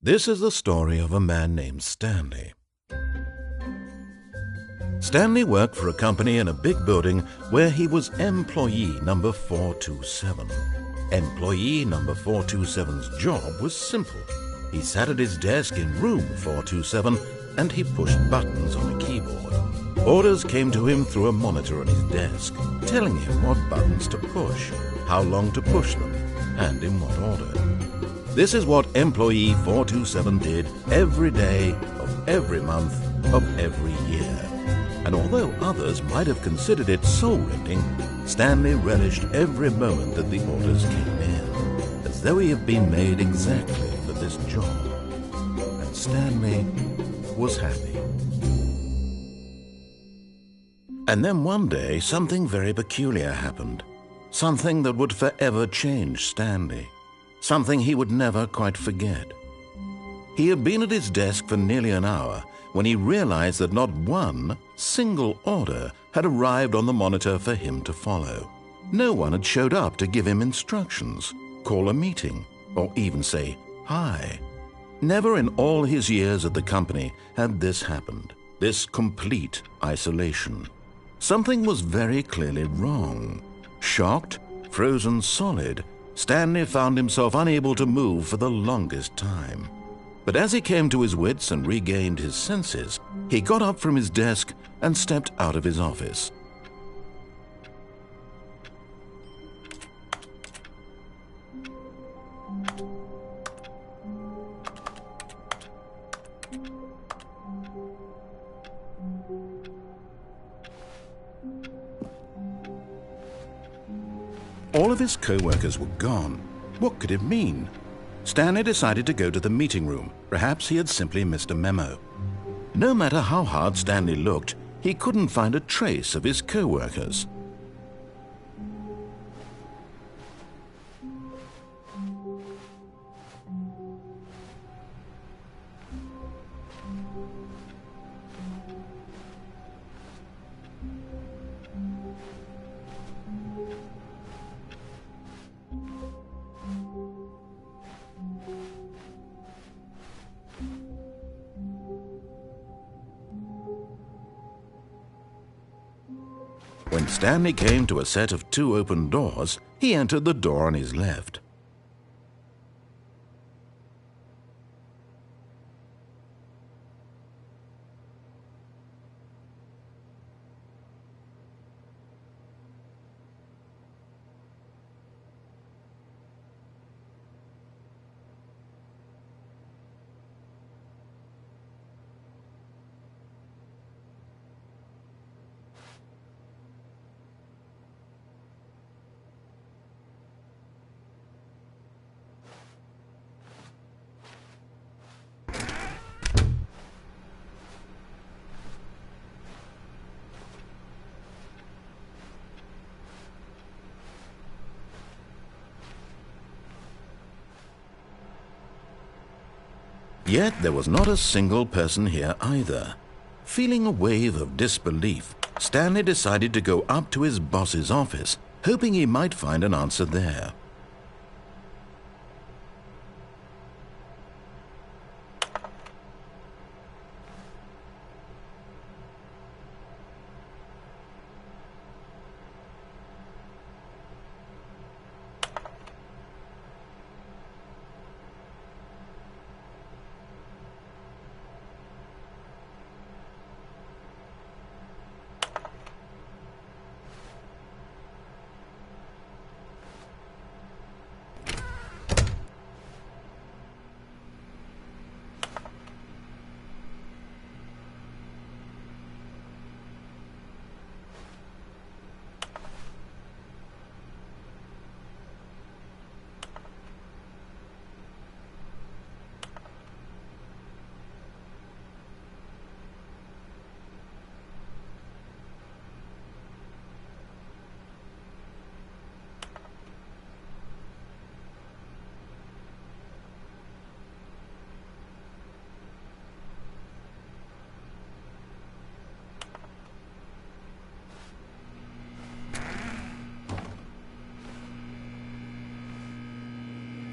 This is the story of a man named Stanley. Stanley worked for a company in a big building where he was employee number 427. Employee number 427's job was simple. He sat at his desk in room 427 and he pushed buttons on a keyboard. Orders came to him through a monitor on his desk, telling him what buttons to push, how long to push them, and in what order. This is what employee 427 did every day of every month of every year. And although others might have considered it soul-rending, Stanley relished every moment that the orders came in, as though he had been made exactly for this job. And Stanley was happy. And then one day, something very peculiar happened. Something that would forever change Stanley. Something he would never quite forget. He had been at his desk for nearly an hour when he realized that not one single order had arrived on the monitor for him to follow. No one had showed up to give him instructions, call a meeting, or even say hi. Never in all his years at the company had this happened, this complete isolation. Something was very clearly wrong. Shocked, frozen solid, Stanley found himself unable to move for the longest time. But as he came to his wits and regained his senses, he got up from his desk and stepped out of his office. All of his co-workers were gone. What could it mean? Stanley decided to go to the meeting room. Perhaps he had simply missed a memo. No matter how hard Stanley looked, he couldn't find a trace of his co-workers. When Stanley came to a set of 2 open doors, he entered the door on his left. Yet there was not a single person here either. Feeling a wave of disbelief, Stanley decided to go up to his boss's office, hoping he might find an answer there.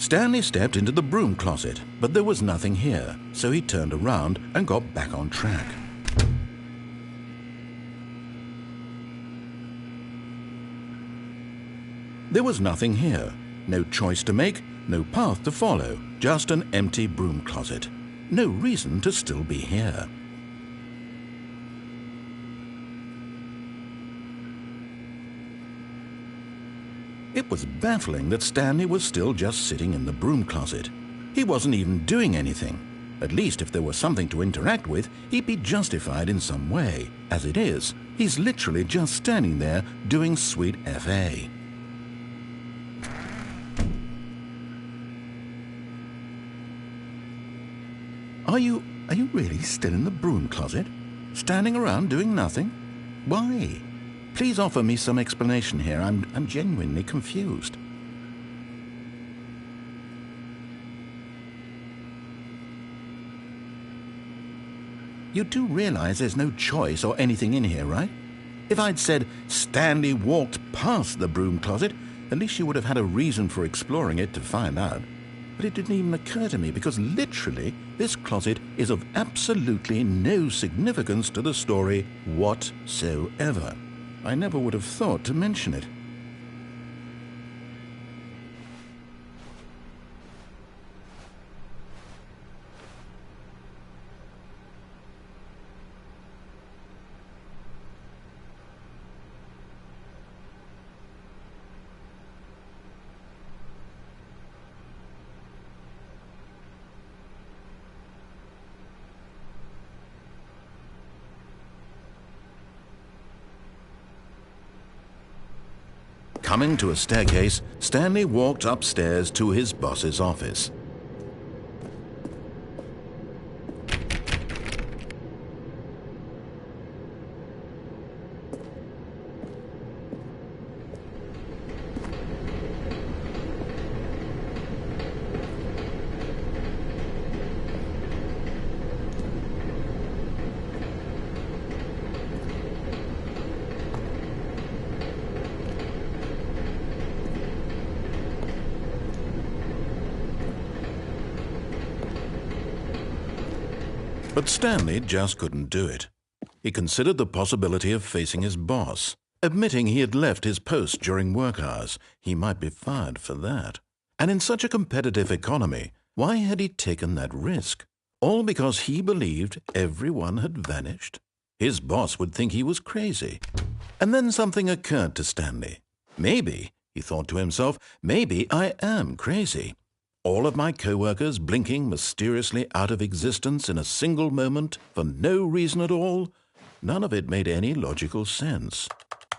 Stanley stepped into the broom closet, but there was nothing here, so he turned around and got back on track. There was nothing here, no choice to make, no path to follow, just an empty broom closet. No reason to still be here. It was baffling that Stanley was still just sitting in the broom closet. He wasn't even doing anything. At least if there was something to interact with, he'd be justified in some way. As it is, he's literally just standing there doing sweet FA. Are you really still in the broom closet? Standing around doing nothing? Why? Please offer me some explanation here. I'm genuinely confused. You do realize there's no choice or anything in here, right? If I'd said Stanley walked past the broom closet, at least you would have had a reason for exploring it to find out. But it didn't even occur to me because literally this closet is of absolutely no significance to the story whatsoever. I never would have thought to mention it. Coming to a staircase, Stanley walked upstairs to his boss's office. But Stanley just couldn't do it. He considered the possibility of facing his boss. Admitting he had left his post during work hours, he might be fired for that. And in such a competitive economy, why had he taken that risk? All because he believed everyone had vanished? His boss would think he was crazy. And then something occurred to Stanley. Maybe, he thought to himself, maybe I am crazy. All of my co-workers blinking mysteriously out of existence in a single moment for no reason at all? None of it made any logical sense.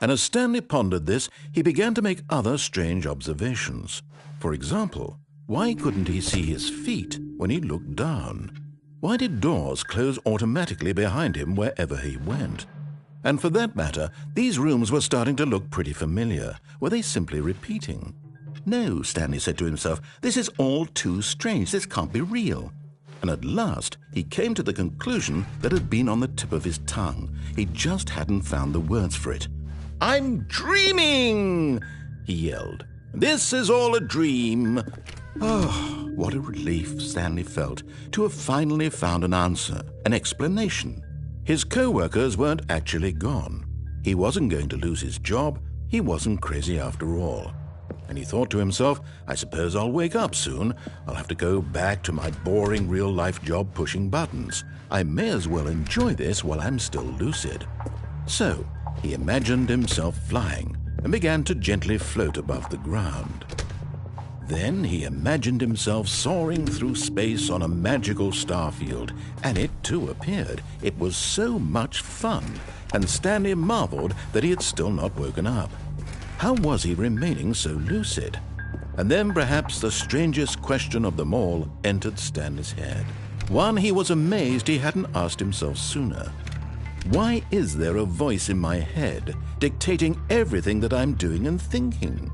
And as Stanley pondered this, he began to make other strange observations. For example, why couldn't he see his feet when he looked down? Why did doors close automatically behind him wherever he went? And for that matter, these rooms were starting to look pretty familiar. Were they simply repeating? No, Stanley said to himself, this is all too strange. This can't be real. And at last, he came to the conclusion that had been on the tip of his tongue. He just hadn't found the words for it. "I'm dreaming!" he yelled. "This is all a dream." Oh, what a relief Stanley felt to have finally found an answer, an explanation. His co-workers weren't actually gone. He wasn't going to lose his job. He wasn't crazy after all. And he thought to himself, I suppose I'll wake up soon. I'll have to go back to my boring real-life job pushing buttons. I may as well enjoy this while I'm still lucid. So he imagined himself flying and began to gently float above the ground. Then he imagined himself soaring through space on a magical starfield, and it too appeared. It was so much fun, and Stanley marveled that he had still not woken up. How was he remaining so lucid? And then perhaps the strangest question of them all entered Stanley's head. One he was amazed he hadn't asked himself sooner. Why is there a voice in my head dictating everything that I'm doing and thinking?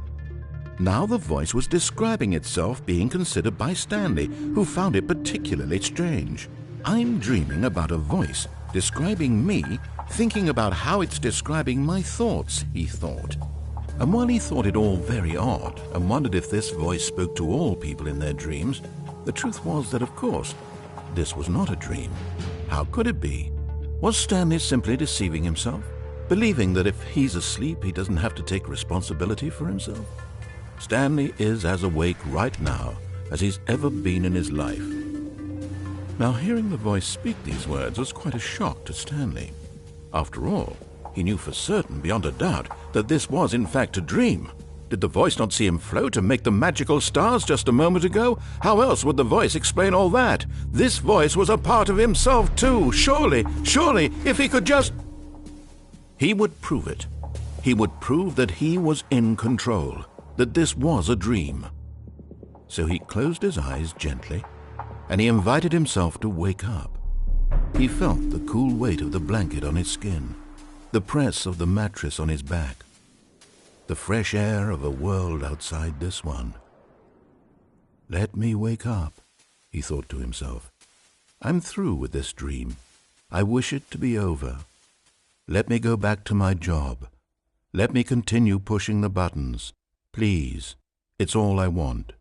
Now the voice was describing itself being considered by Stanley, who found it particularly strange. I'm dreaming about a voice describing me, thinking about how it's describing my thoughts, he thought. And while he thought it all very odd and wondered if this voice spoke to all people in their dreams, the truth was that, of course, this was not a dream. How could it be? Was Stanley simply deceiving himself, believing that if he's asleep, he doesn't have to take responsibility for himself? Stanley is as awake right now as he's ever been in his life. Now, hearing the voice speak these words was quite a shock to Stanley. After all, he knew for certain, beyond a doubt, that this was in fact a dream. Did the voice not see him float and make the magical stars just a moment ago? How else would the voice explain all that? This voice was a part of himself too. Surely, if he could just... He would prove it. He would prove that he was in control, that this was a dream. So he closed his eyes gently, and he invited himself to wake up. He felt the cool weight of the blanket on his skin, the press of the mattress on his back, the fresh air of a world outside this one. Let me wake up, he thought to himself. I'm through with this dream. I wish it to be over. Let me go back to my job. Let me continue pushing the buttons. Please, it's all I want.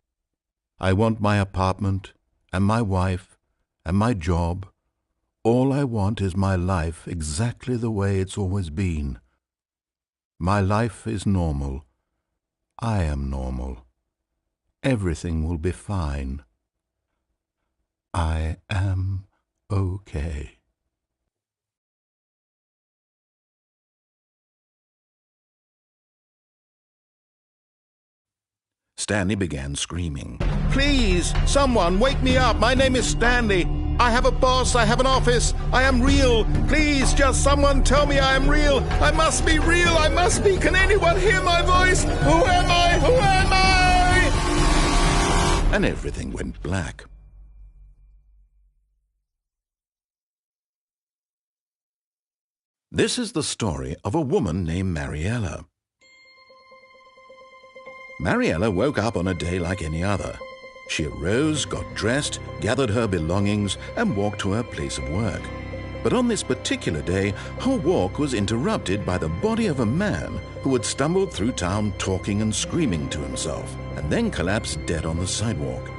I want my apartment and my wife and my job. All I want is my life exactly the way it's always been. My life is normal. I am normal. Everything will be fine. I am okay. Stanley began screaming. Please, someone, wake me up. My name is Stanley. I have a boss. I have an office. I am real. Please, just someone tell me I am real. I must be real. I must be. Can anyone hear my voice? Who am I? Who am I? And everything went black. This is the story of a woman named Mariella. Mariella woke up on a day like any other. She arose, got dressed, gathered her belongings, and walked to her place of work. But on this particular day, her walk was interrupted by the body of a man who had stumbled through town talking and screaming to himself, and then collapsed dead on the sidewalk.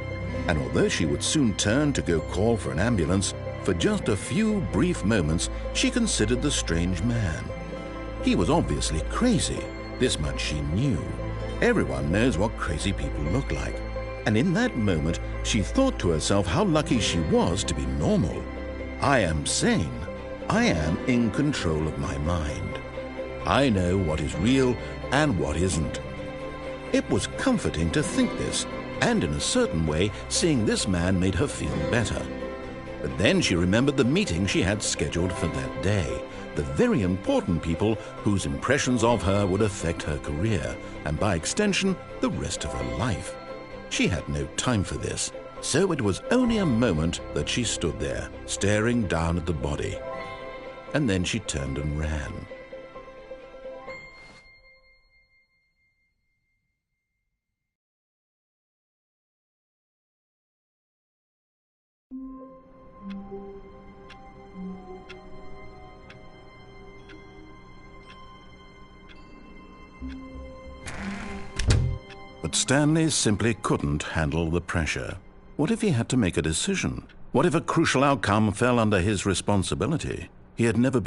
And although she would soon turn to go call for an ambulance, for just a few brief moments she considered the strange man. He was obviously crazy, this much she knew. Everyone knows what crazy people look like. And in that moment, she thought to herself how lucky she was to be normal. I am sane. I am in control of my mind. I know what is real and what isn't. It was comforting to think this, and in a certain way, seeing this man made her feel better. But then she remembered the meeting she had scheduled for that day. The very important people whose impressions of her would affect her career, and by extension, the rest of her life. She had no time for this, so it was only a moment that she stood there, staring down at the body. And then she turned and ran. But Stanley simply couldn't handle the pressure. What if he had to make a decision? What if a crucial outcome fell under his responsibility? He had never been